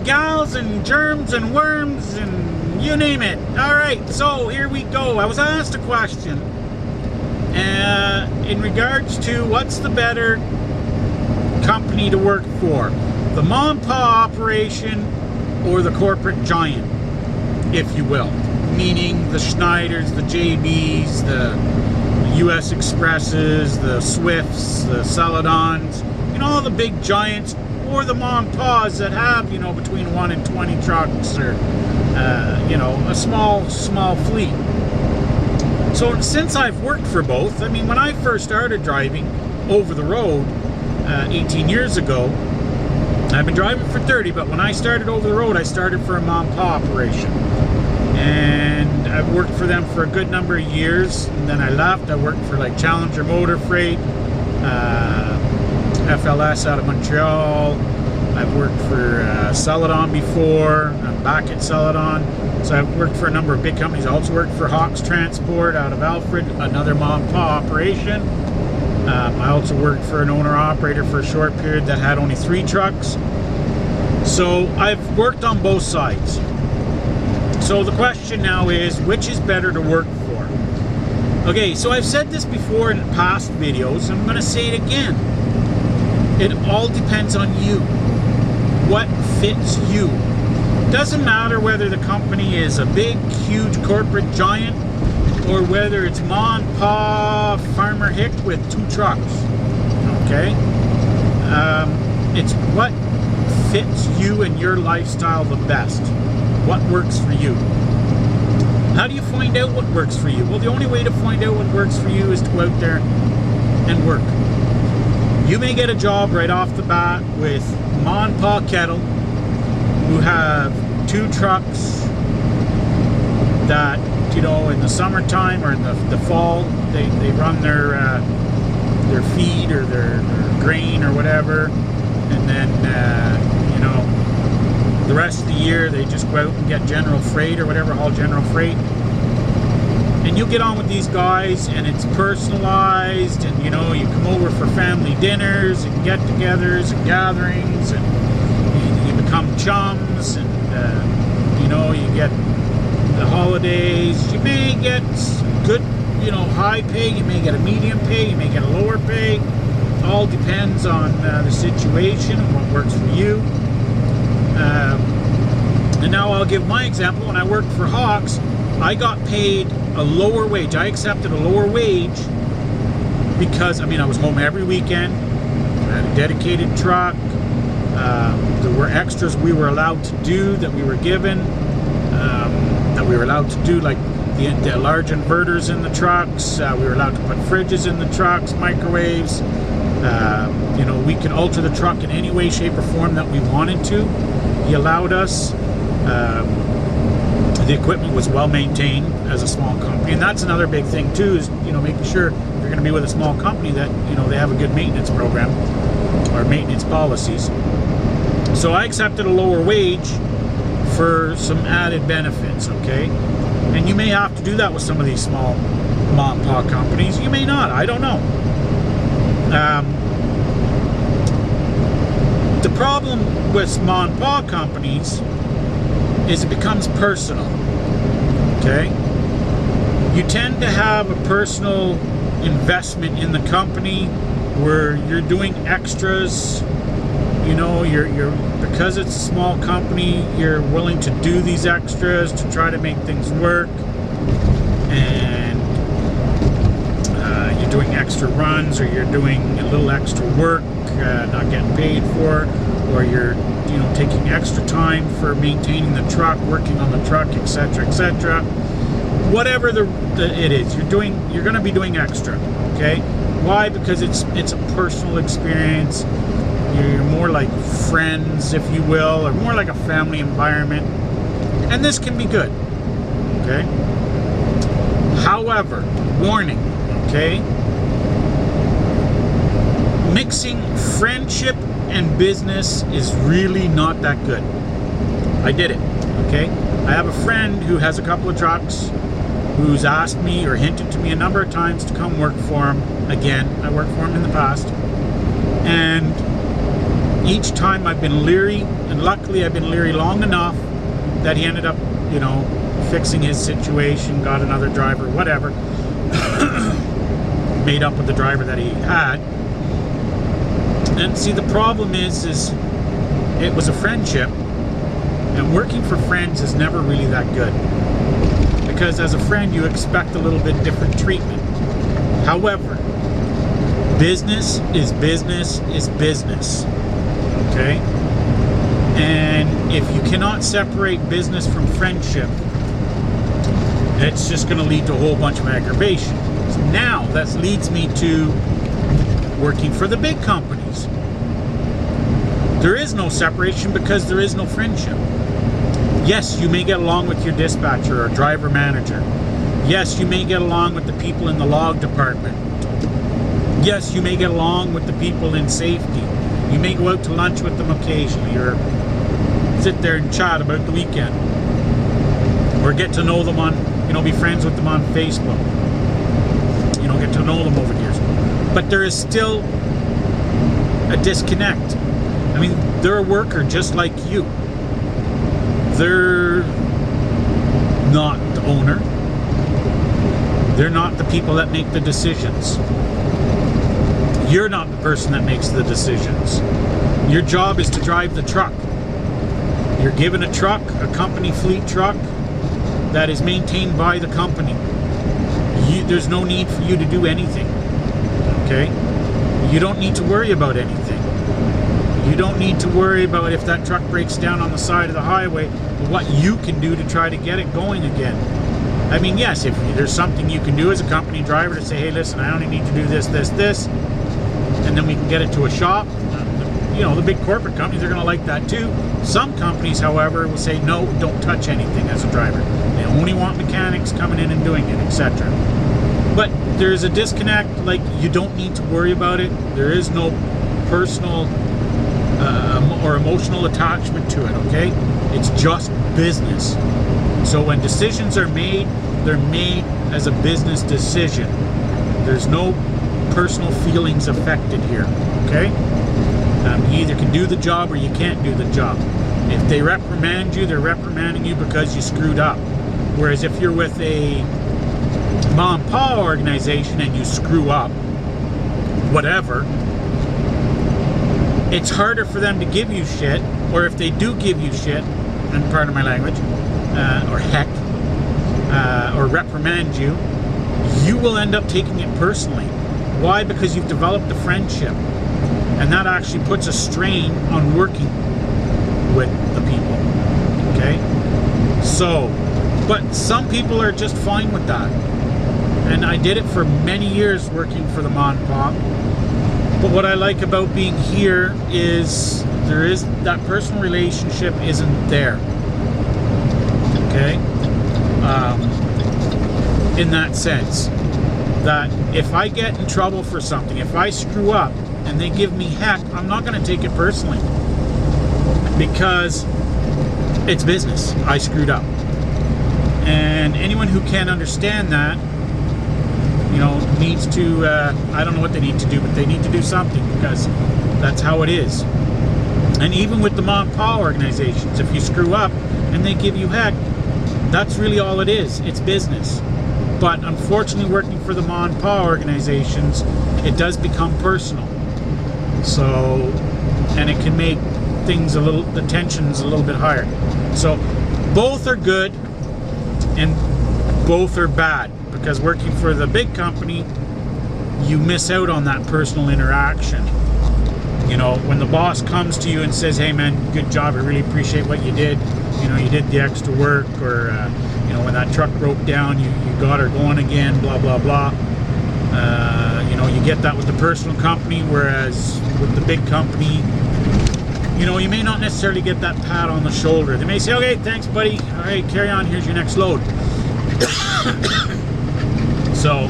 gals and germs and worms and you name it. Alright, so here we go. I was asked a question in regards to what's the better company to work for, the mom and pa operation or the corporate giant, if you will, meaning the Schneiders, the JBs, the US Expresses, the Swifts, the Celadons, you know, all the big giants, or the mom and pa's that have, you know, between 1 and 20 trucks, or you know, a small fleet. So since I've worked for both, I mean, when I first started driving over the road 18 years ago, I've been driving for 30, but when I started over the road, I started for a mom and pa operation. And I've worked for them for a good number of years, and then I left. I worked for like Challenger Motor Freight, FLS out of Montreal. I've worked for Celadon before. I'm back at Celadon. So I've worked for a number of big companies. I also worked for Hawks Transport out of Alfred, another mom and pa operation. I also worked for an owner-operator for a short period that had only 3 trucks. So I've worked on both sides. So the question now is, which is better to work for? Okay, so I've said this before in past videos. I'm going to say it again. It all depends on you. What fits you. Doesn't matter whether the company is a big, huge corporate giant or whether it's mom and pa farmer hick with 2 trucks. Okay? It's what fits you and your lifestyle the best. What works for you. How do you find out what works for you? Well, the only way to find out what works for you is to go out there and work. You may get a job right off the bat with mom and pa kettle who have 2 trucks that, you know, in the summertime or in the fall, they run their feed or their grain or whatever, and then you know, the rest of the year they just go out and get general freight or whatever, haul general freight. And you'll get on with these guys, and it's personalized, and you know, you come over for family dinners and get-togethers and gatherings, and you become chums, and you know, you get the holidays. You may get good, you know, high pay, you may get a medium pay, you may get a lower pay. It all depends on the situation and what works for you. And now I'll give my example. When I worked for Hawks, I got paid a lower wage. I accepted a lower wage because, I mean, I was home every weekend. I had a dedicated truck. There were extras we were allowed to do that we were given, that we were allowed to do, like the large inverters in the trucks. We were allowed to put fridges in the trucks, microwaves. You know, we could alter the truck in any way, shape, or form that we wanted to. He allowed us. The equipment was well maintained as a small company, and that's another big thing too, is, you know, making sure if you're going to be with a small company that, you know, they have a good maintenance program or maintenance policies. So I accepted a lower wage for some added benefits, okay? And you may have to do that with some of these small mom and pa companies. You may not, I don't know. The problem with mom and pa companies is it becomes personal, okay? You tend to have a personal investment in the company where you're doing extras. You know, you're because it's a small company, you're willing to do these extras to try to make things work, and you're doing extra runs, or you're doing a little extra work, not getting paid for, or you're, you know, taking extra time for maintaining the truck, working on the truck, etc., etc. Whatever it is, you're going to be doing extra, okay? Why? Because it's a personal experience. You're more like friends, if you will, or more like a family environment, and this can be good, okay? However, warning, okay? Mixing friendship and business is really not that good. I did it, okay? I have a friend who has a couple of trucks who's asked me or hinted to me a number of times to come work for him again. I worked for him in the past, and each time I've been leery, and luckily I've been leery long enough that he ended up, fixing his situation, got another driver, whatever, made up with the driver that he had. And see, the problem is it was a friendship, and working for friends is never really that good, because as a friend you expect a little bit different treatment. However, business is business is business, okay? And if you cannot separate business from friendship, it's just going to lead to a whole bunch of aggravation. So now that leads me to working for the big companies. There is no separation because there is no friendship. Yes, you may get along with your dispatcher or driver manager. Yes, you may get along with the people in the log department. Yes, you may get along with the people in safety. You may go out to lunch with them occasionally, or sit there and chat about the weekend, or get to know them on, be friends with them on Facebook. Get to know them over the years. But there is still a disconnect. I mean, they're a worker just like you. They're not the owner. They're not the people that make the decisions. You're not the person that makes the decisions. Your job is to drive the truck. You're given a truck, a company fleet truck, that is maintained by the company. There's no need for you to do anything, okay? You don't need to worry about anything. You don't need to worry about if that truck breaks down on the side of the highway, what you can do to try to get it going again. I mean, yes, if there's something you can do as a company driver to say, hey, listen, I only need to do this, and then we can get it to a shop. The big corporate companies are going to like that too. Some companies, however, will say, no, don't touch anything as a driver. They only want mechanics coming in and doing it, etc. But there's a disconnect, like you don't need to worry about it. There is no personal or emotional attachment to it, okay? It's just business. So when decisions are made, they're made as a business decision. There's no personal feelings affected here, okay? You either can do the job or you can't do the job. If they reprimand you, they're reprimanding you because you screwed up. Whereas if you're with a mom and pop organization and you screw up, whatever, it's harder for them to give you shit, or if they do give you shit, and pardon my language, or heck, or reprimand you, you will end up taking it personally. Why? Because you've developed a friendship, and that actually puts a strain on working with the people, okay? So, but some people are just fine with that. And I did it for many years working for the Mon Pop. But what I like about being here is there is that personal relationship isn't there. Okay? In that sense. That if I get in trouble for something, if I screw up and they give me heck, I'm not going to take it personally. Because it's business. I screwed up. And anyone who can't understand that, needs to, I don't know what they need to do, but they need to do something, because that's how it is. And even with the mom and pop organizations, if you screw up and they give you heck, that's really all it is. It's business. But unfortunately, working for the mom and pop organizations, it does become personal. So, and it can make things the tensions a little bit higher. So both are good and both are bad, because working for the big company, you miss out on that personal interaction. When the boss comes to you and says, hey man, good job, I really appreciate what you did. You did the extra work, or when that truck broke down, you got her going again, blah blah blah. You get that with the personal company, whereas with the big company, you may not necessarily get that pat on the shoulder. They may say, okay, thanks buddy, all right, carry on, here's your next load. So,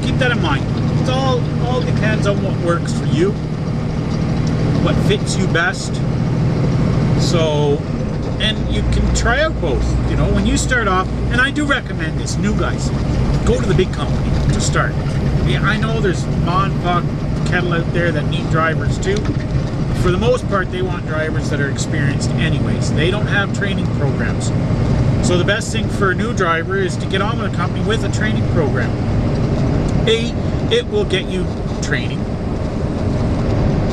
keep that in mind. It all depends on what works for you, what fits you best. So, and you can try out both. When you start off, and I do recommend this, new guys, go to the big company to start. Yeah, I know there's mom and pop kettle out there that need drivers too. for the most part, they want drivers that are experienced anyways. They don't have training programs. So the best thing for a new driver is to get on with a company with a training program. A, it will get you training.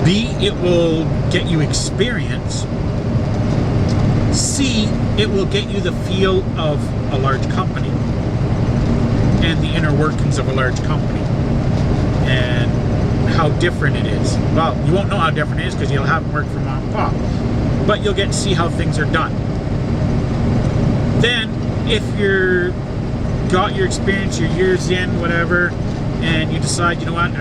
B, it will get you experience. C, it will get you the feel of a large company and the inner workings of a large company and how different it is. Well, you won't know how different it is because you'll haven't worked for mom and pop, but you'll get to see how things are done. Then, if you're got your experience, your years in, whatever, and you decide, you know what,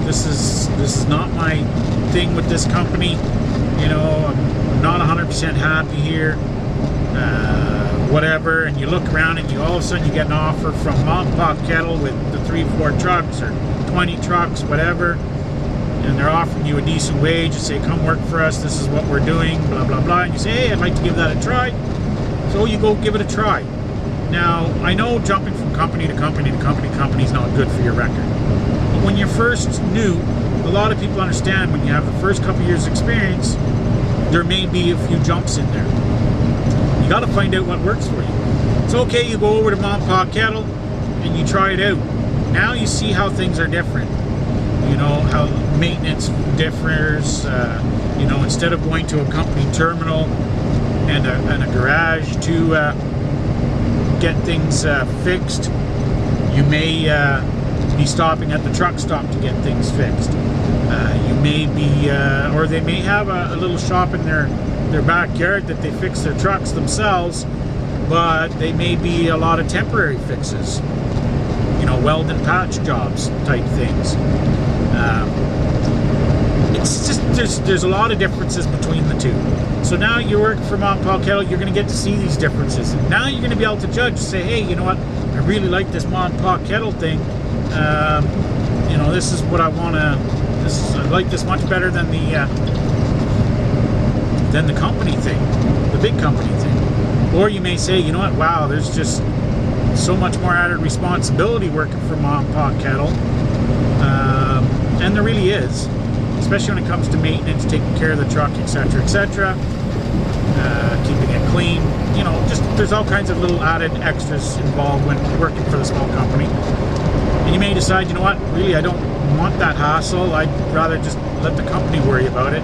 this is not my thing with this company. You know, I'm not 100% happy here. Whatever, and you look around and all of a sudden you get an offer from Mom and Pop Kettle with the 3-4 trucks or 20 trucks, whatever, and they're offering you a decent wage and say, come work for us, this is what we're doing, blah blah blah, and you say, hey, I'd like to give that a try. So you go give it a try. Now, I know jumping from company to company to company is not good for your record, but when you're first new, a lot of people understand when you have the first couple years experience, there may be a few jumps in there. You got to find out what works for you. It's okay, you go over to Mom and Pop Kettle and you try it out. Now you see how things are different. You know, how maintenance differs. You know, instead of going to a company terminal and a garage to get things fixed, you may be stopping at the truck stop to get things fixed. You may be, or they may have a little shop in their backyard that they fix their trucks themselves, but they may be a lot of temporary fixes, you know, weld and patch jobs type things. It's just there's a lot of differences between the two. So now you work for Mom and Pop Kettle, you're going to get to see these differences, and now you're going to be able to judge, say, hey, you know what, I really like this Mom and Pop Kettle thing. You know, this is what I want to. I like this much better than the company thing, the big company thing. Or you may say, you know what, wow, there's just so much more added responsibility working for Mom and Pop Kettle. And there really is, especially when it comes to maintenance, taking care of the truck, etc., etc., keeping it clean. You know, just there's all kinds of little added extras involved when working for the small company. And you may decide, you know what, really I don't want that hassle, I'd rather just let the company worry about it.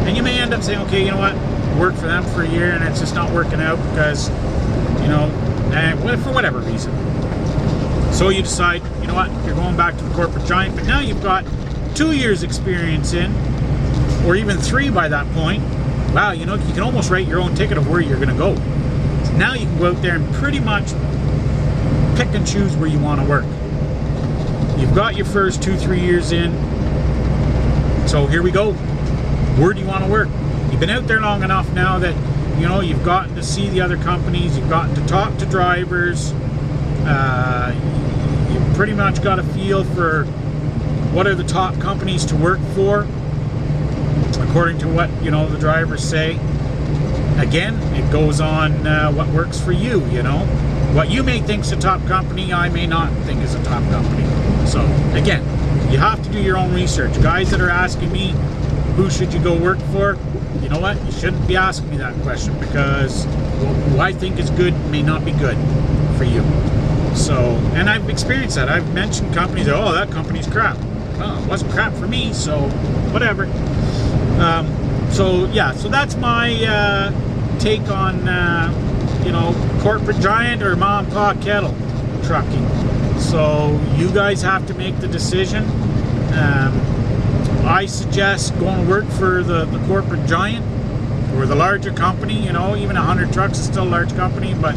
And you may end up saying, okay, you know what, work for them for a year and it's just not working out because, you know, for whatever reason. So you decide, you know what, you're going back to the corporate giant, but now you've got 2 years experience in, or even 3 by that point. Wow, you know, you can almost write your own ticket of where you're going to go. So now you can go out there and pretty much pick and choose where you want to work. You've got your first 2-3 years in, so here we go. Where do you want to work? You've been out there long enough now that, you know, you've gotten to see the other companies, you've gotten to talk to drivers, you've pretty much got a feel for what are the top companies to work for, according to what, you know, the drivers say. Again, it goes on what works for you, you know. What you may think is a top company, I may not think is a top company. So, again, you have to do your own research. Guys that are asking me, who should you go work for? You know what? You shouldn't be asking me that question because who I think is good may not be good for you. So, and I've experienced that. I've mentioned companies, oh, that company's crap. Well, it wasn't crap for me, so whatever. So, yeah, so that's my take on, you know, corporate giant or Mom and Pop Kettle trucking. So you guys have to make the decision. I suggest going to work for the corporate giant or the larger company. You know, even 100 trucks is still a large company, but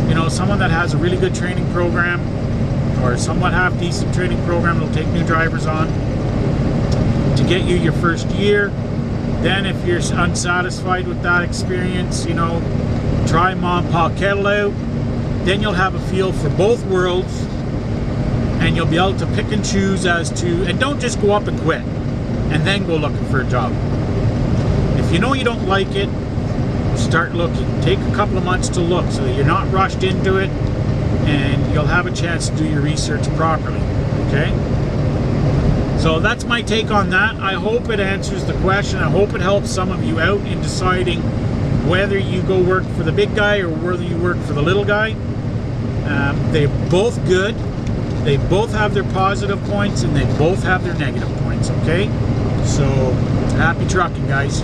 you know, someone that has a really good training program or somewhat half decent training program that'll take new drivers on to get you your first year. Then if you're unsatisfied with that experience, you know, try Mom and Pop Kettle out. Then you'll have a feel for both worlds and you'll be able to pick and choose as to, and don't just go up and quit and then go looking for a job. If you know you don't like it, start looking. Take a couple of months to look so that you're not rushed into it and you'll have a chance to do your research properly, okay? So that's my take on that. I hope it answers the question. I hope it helps some of you out in deciding whether you go work for the big guy or whether you work for the little guy. They're both good. They both have their positive points and they both have their negative points, okay? So, happy trucking, guys.